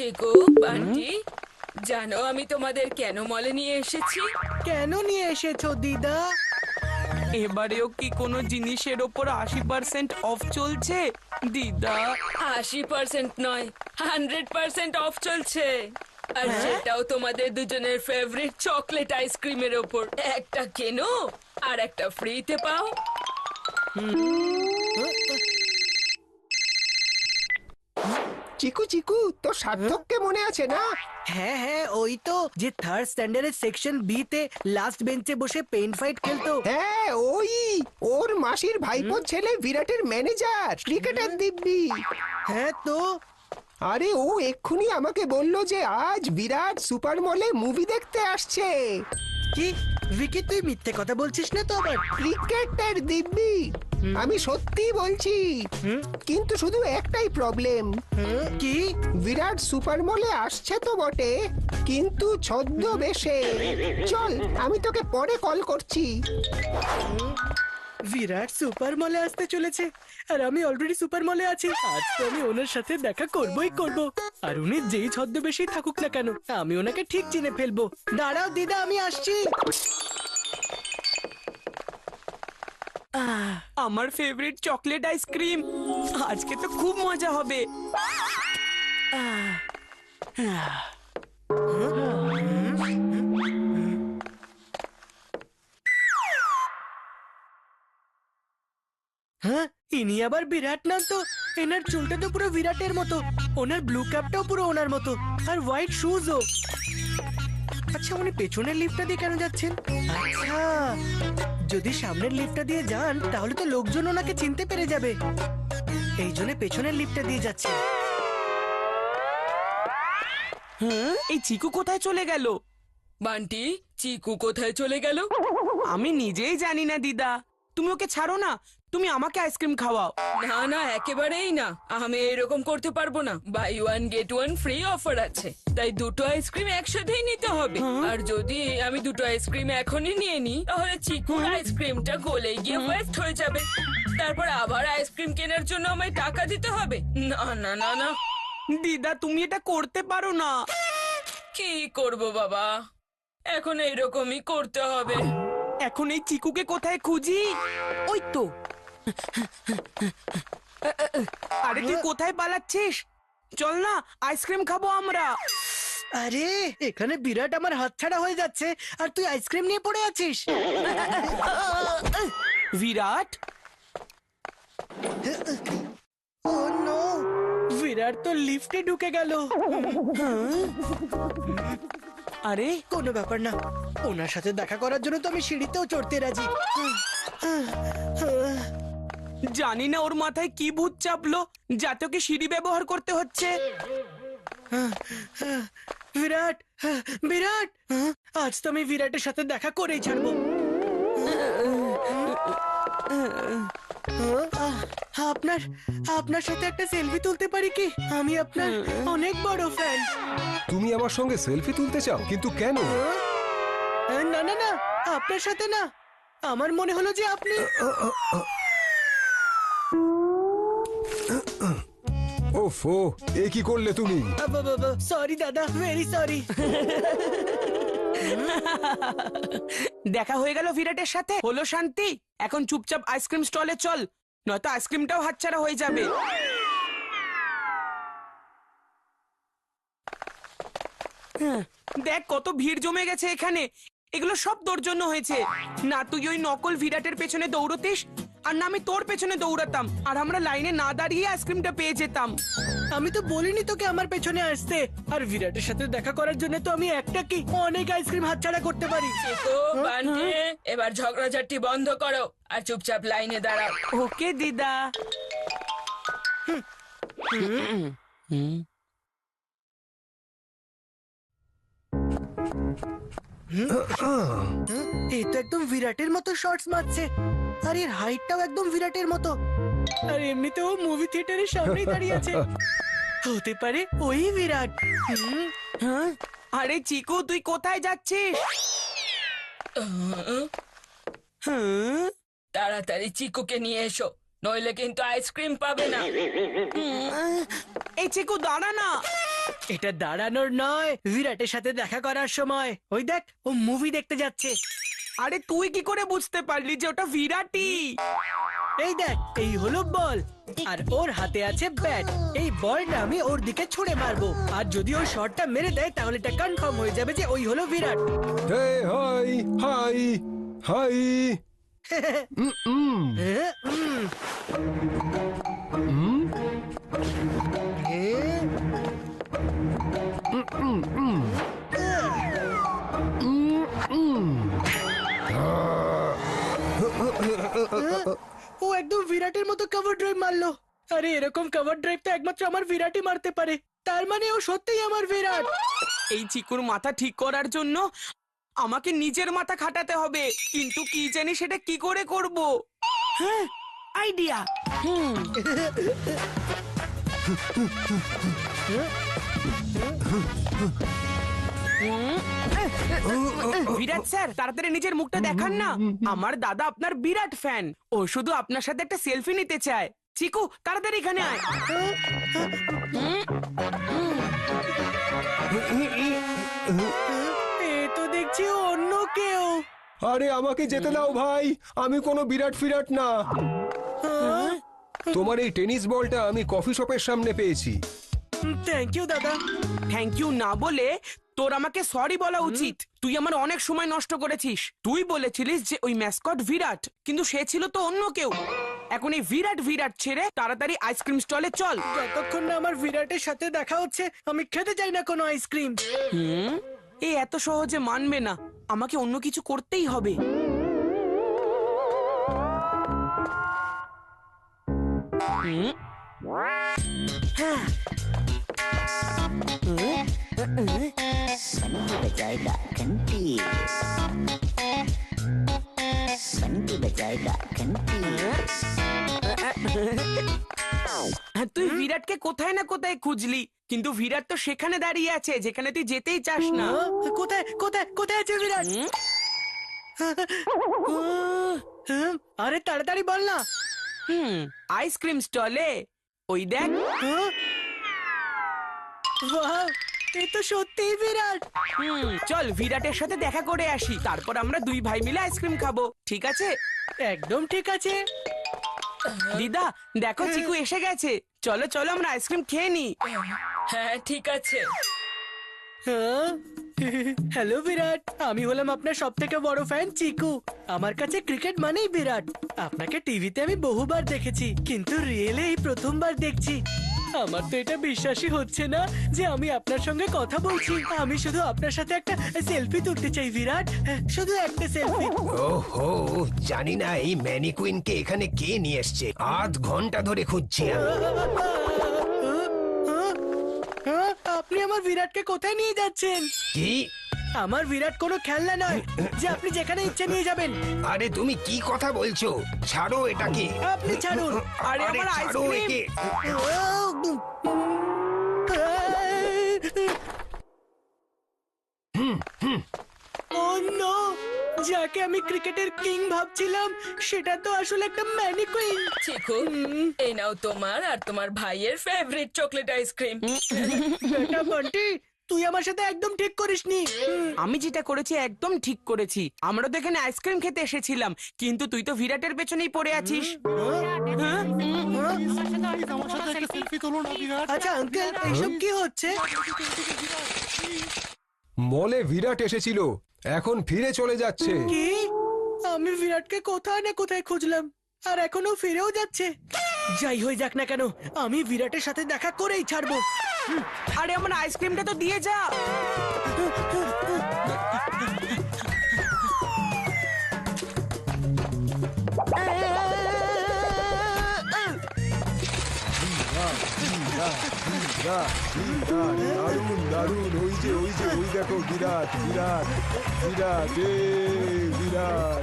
চিকু, বান্টি, জানো আমি তোমাদের কেন মলে নিয়ে এসেছি? কেন নিয়ে এসেছো দিদা? এবারেও কি কোনো জিনিসের ওপর 80% অফ চলছে দিদা? 80% নয়, 100% অফ চলছে। আর সেটাও তোমাদের দুজনের ফেভারিট চকলেট আইসক্রিমের ওপর। একটা কেনো আর একটা ফ্রিতে পাও। চিকু চিকু, তোর সার্থককে মনে আছে না? হ্যাঁ হ্যাঁ, ওই তো যে থার্ড স্ট্যান্ডার্ডের সেকশন বি তে লাস্ট বেঞ্চে বসে পেন ফাইট খেলতো। হ্যাঁ ওই, ওর মাসির ভাইপোর ছেলে বিরাটের ম্যানেজার, ক্রিকেটার দিব্যি। হ্যাঁ তো আরে ও এক্ষুনি আমাকে বলল যে আজ বিরাট সুপার মলে মুভি দেখতে আসছে। কি ভিকি, তুই মিথ্যে কথা বলছিস না তো আবার? ক্রিকেটার দিব্যি, আমি সত্যি বলছি। কিন্তু শুধু একটাই প্রবলেম। কি? বিরাট সুপার মলে আসছে তো বটে, কিন্তু ছদ্মবেশে। চল, আমি তোকে পরে কল করছি। বিরাট সুপার মলে আসতে চলেছে আর আমি অলরেডি সুপার মলে আছি। আজ তো আমি ওনার সাথে দেখা করবই করব। আর উনি যেই ছদ্মবেশী থাকুক না কেন, আমি ওনাকে ঠিক চিনে ফেলবো। দাঁড়াও দিদা, আমি আসছি। আমার ফেভারিট চকলেট আইসক্রিম, আজকে তো খুব মজা হবে। হ্যাঁ, ইনি আবার বিরাট না তো? এনার চুলটা তো পুরো বিরাটের মতো, ওনার ব্লু ক্যাপটাও পুরো ওনার মতো, আর হোয়াইট শুজও। আচ্ছা, উনি পেছনের লিফটটা দিয়ে কেন যাচ্ছেন? আচ্ছা, যদি সামনের লিফটটা দিয়ে যান তাহলে তো লোকজন ওনাকে চিনতে পেরে যাবে, এই জন্য পেছনের লিফটটা দিয়ে যাচ্ছে। এই চিকু কোথায় চলে গেল? বান্টি, চিকু কোথায় চলে গেল? আমি নিজেই জানি না দিদা, তুমি ওকে ছাড়ো না, তুমি আমাকে আইসক্রিম খাওয়াও। না না, একেবারেই না। আমি এরকম করতে পারবো না। Buy one get one free offer আছে, তাই দুটো আইসক্রিম একসাথেই নিতে হবে। আর যদি আমি দুটো আইসক্রিম এখনই নিয়ে নিই, তাহলে চিকুর আইসক্রিমটা গলে গিয়ে ওয়েস্ট হয়ে যাবে। তারপর আবার আইসক্রিম কেনার জন্য আমায় টাকা দিতে হবে। না না না না, দিদা তুমি এটা করতে পারো না। কি করব বাবা, এখন এইরকমই করতে হবে। এখন এই চিকুকে কোথায় খুঁজি? ওই তো। আরে তুই কোথায় পালাচ্ছিস? চল না, আইসক্রিম খাবো আমরা। আরে এখানে বিরাট আমার হাতছাড়া হয়ে যাচ্ছে আর তুই আইসক্রিম নিয়ে পড়ে আছিস। বিরাট, ও নো, বিরাট তো লিফটে ঢুকে গেল। আরে কোনো ব্যাপার না, ওনার সাথে দেখা করার জন্য তো আমি সিঁড়িতেও চড়তে রাজি। জানি না ওর মাথায় কি ভূত চাপলো যাতে ওকে সিঁড়ি ব্যবহার করতে হচ্ছে। বিরাট, বিরাট, আজ তো আমি বিরাটের সাথে দেখা করেই ছাড়বো। আপনার আপনার সাথে একটা সেলফি তুলতে পারি কি? আমি আপনার অনেক বড় ফ্যান। তুমি আমার সঙ্গে সেলফি তুলতে চাও, কিন্তু কেন? না না না, আপনার সাথে না, আমার মনে হলো যে আপনি। ওফো, এ কি করলে তুমি? সরি দাদা, ভেরি সরি। দেখা হয়ে গেল বিরাটের সাথে, হলো শান্তি। এখন চুপচাপ আইসক্রিম স্টলে চল, নয়তো আইসক্রিমটাও হাতছাড়া হয়ে যাবে। দেখ কত ভিড় জমে গেছে এখানে, এগুলো সব তোর জন্য হয়েছে। না তুই ওই নকল বিরাটের পেছনে দৌড়তিস, আর না আমি তোর পেছনে দৌড়াতাম, আর আমরা লাইনে না দাঁড়িয়ে আইসক্রিমটা পেয়ে যেতাম। আমি তো বলিনি তোকে আমার পেছনে আসতে। আর বিরাটের সাথে দেখা করার জন্য তো আমি একটা কি অনেক আইসক্রিম হাতছাড়া করতে পারি। চিকু, বান্টি, এবার ঝগড়াঝাটি বন্ধ করো আর চুপচাপ লাইনে দাঁড়াও। ওকে দিদা। এই তো একদম বিরাটের মতো শর্টস মারছে, আর এর হাইটটাও একদম বিরাটের মতো। আর এমনিতেও মুভি থিয়েটারের সামনেই দাঁড়িয়ে আছে, হতে পারে ওই বিরাট। হ্যাঁ? আরে চিকু তুই কোথায় যাচ্ছিস? হ্যাঁ? তাড়াতাড়ি চিকুকে নিয়ে এসো, নইলে কিন্তু আইসক্রিম পাবে না। এই চিকু দাঁড়া না। এটা দাঁড়ানোর নয়, বিরাটের সাথে দেখা করার সময়। ওই দেখ, ও মুভি দেখতে যাচ্ছে। আরে তুই কি করে বুঝতে পারলি যে ওটা বিরাটই? এই দেখ, এই হলো বল, আর ওর হাতে আছে ব্যাট। এই বলটা আমি ওর দিকে ছুঁড়ে মারবো, আর যদি ও শটটা মেরে দেয় তাহলে এটা কনফার্ম হয়ে যাবে যে ওই হলো বিরাট। হে হাই হাই হাই হ্যাঁ, ও একদম বিরাটের মতো কভার ড্রাইভ মারলো। আরে এরকম কভার ড্রাইভ তো একমাত্র আমার বিরাটই মারতে পারে। তার মানে ও সত্যিই আমার বিরাট। এই চিকুর মাথা ঠিক করার জন্য আমাকে নিজের মাথা খাটাতে হবে, কিন্তু কি জানি সেটা কি করে করব। হ্যাঁ, আইডিয়া। বিরাট স্যার, তাড়াতাড়ি নিজের মুখটা দেখান না। আমার দাদা আপনার বিরাট ফ্যান। ও শুধু আপনার সাথে একটা সেলফি নিতে চায়। চিকু, তাড়াতাড়ি এখানে আয়। এ তো দেখছি অন্য কেউ। আরে আমাকে যেতে দাও ভাই, আমি কোনো বিরাট ফিরাট না। তোমার এই টেনিস বলটা আমি কফি শপের সামনে পেয়েছি। থ্যাংক ইউ দাদা। থ্যাংক ইউ না বলে তোর আমাকে সরি বলা উচিত। তুই আমার অনেক সময় নষ্ট করেছিস। তুই বলেছিলিস যে ওই ম্যাসকট বিরাট, কিন্তু সে ছিল তো অন্য কেউ। এখন এই বিরাট বিরাট ছেড়ে তাড়াতাড়ি আইসক্রিম স্টলে চল। যতক্ষণ না আমার বিরাটের সাথে দেখা হচ্ছে আমি খেতে চাই না কোনো আইসক্রিম। এ এত সহজে মানবে না, আমাকে অন্য কিছু করতেই হবে। घंटी बजाएगा घंटी घंटी बजाएगा घंटी তুই বিরাটকে কোথায় না কোথায় খুঁজলি, কিন্তু বিরাট তো সেখানে দাঁড়িয়ে আছে যেখানে তুই যেতেই চাস না। কোথায় কোথায় কোথায় আছে বিরাট? আরে তাড়াতাড়ি বল না। আইসক্রিম স্টলে ওই দেখ। বাহ, এ তো সত্যিই বিরাট। চল বিরাটের সাথে দেখা করে আসি, তারপর আমরা দুই ভাই মিলে আইসক্রিম খাবো, ঠিক আছে? একদম ঠিক আছে। দিদা দেখো, চিকু এসে গেছে। চলো চলো আমরা আইসক্রিম খেয়ে নি। হ্যাঁ ঠিক আছে। হ্যালো বিরাট, আমি হলাম আপনার সব থেকে বড় ফ্যান চিকু। আমার কাছে ক্রিকেট মানেই বিরাট। আপনাকে টিভিতে আমি বহুবার দেখেছি, কিন্তু রিয়েলে এই প্রথমবার দেখছি। আমার তো এটা বিশ্বাসই হচ্ছে না যে আমি আপনার সঙ্গে কথা বলছি। আমি শুধু আপনার সাথে একটা সেলফি তুলতে চাই বিরাট, শুধু একটা সেলফি। ওহো, জানি না এই ম্যানিকুইনকে এখানে কে নিয়ে এসছে। আধ ঘন্টা ধরে খুঁজছি আমি। আপনি আমার বিরাটকে কোথায় নিয়ে যাচ্ছেন? কি? আমার বিরাট কোনো খেলনা নয় যে আপনি যেখানে ইচ্ছে নিয়ে যাবেন। আরে তুমি কি কথা বলছো? ছাড়ো এটাকে। আপনি ছাড়ুন। আরে আমার ছাড়ো আইসক্রিম। একে। Oh no! যাকে আমি ক্রিকেটের কিং ভাবছিলাম সেটা তো আসলে একটা ম্যানিকুইন। চিকু, এই নাও তোমার আর তোমার ভাইয়ের ফেভারিট চকলেট আইসক্রিম। বেটা বান্টি, তুই আমার সাথে একদম ঠিক করিসনি। আমি যেটা করেছি একদম ঠিক করেছি। আমরা তো এখানে আইসক্রিম খেতে এসেছিলাম, কিন্তু তুই তো বিরাটের পেছনেই পড়ে আছিস। আচ্ছা আঙ্কেল, এইসব কি হচ্ছে? মলে বিরাট এসেছিল, এখন ফিরে চলে যাচ্ছে। কি? আমি বিরাটকে কোথায় না কোথায় খুঁজলাম, আর এখনো ফিরেও যাচ্ছে। যাই হয়ে যাক না কেন, আমি বিরাটের সাথে দেখা করেই ছাড়বো। আরে আমার আইসক্রিমটা তো দিয়ে যা। দারুন দারুন, ওই যে ওই যে ওই দেখো বিরাট বিরাট বিরাট বিরাট।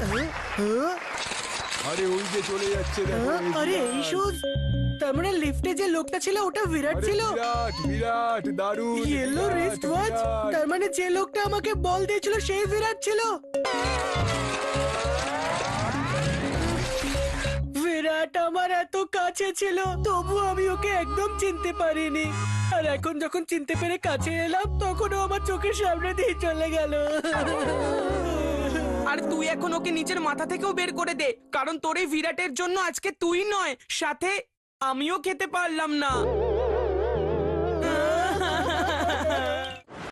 আরে ওই যে চলে যাচ্ছে, দেখো এই আরে এই বিরাট। শুজ, তার মানে লিফটে যে লোকটা ছিল ওটা বিরাট আরে ছিল। বিরাট বিরাট দারুন। ইয়েলো বিরাট, রিস্ট ওয়াচ, বিরাট। তার মানে যে লোকটা আমাকে বল দিয়েছিল সেই বিরাট ছিল। বিরাট বিরাট আমার এত কাছে ছিল, তবু আমি ওকে একদম চিনতে পারিনি। আর এখন যখন চিনতে পেরে কাছে এলাম, তখনও আমার চোখের সামনে দিয়ে চলে গেল। আর তুই এখন ওকে নিজের মাথা থেকেও বের করে দে, কারণ তোর এই বিরাটের জন্য আজকে তুই নয়, সাথে আমিও খেতে পারলাম না।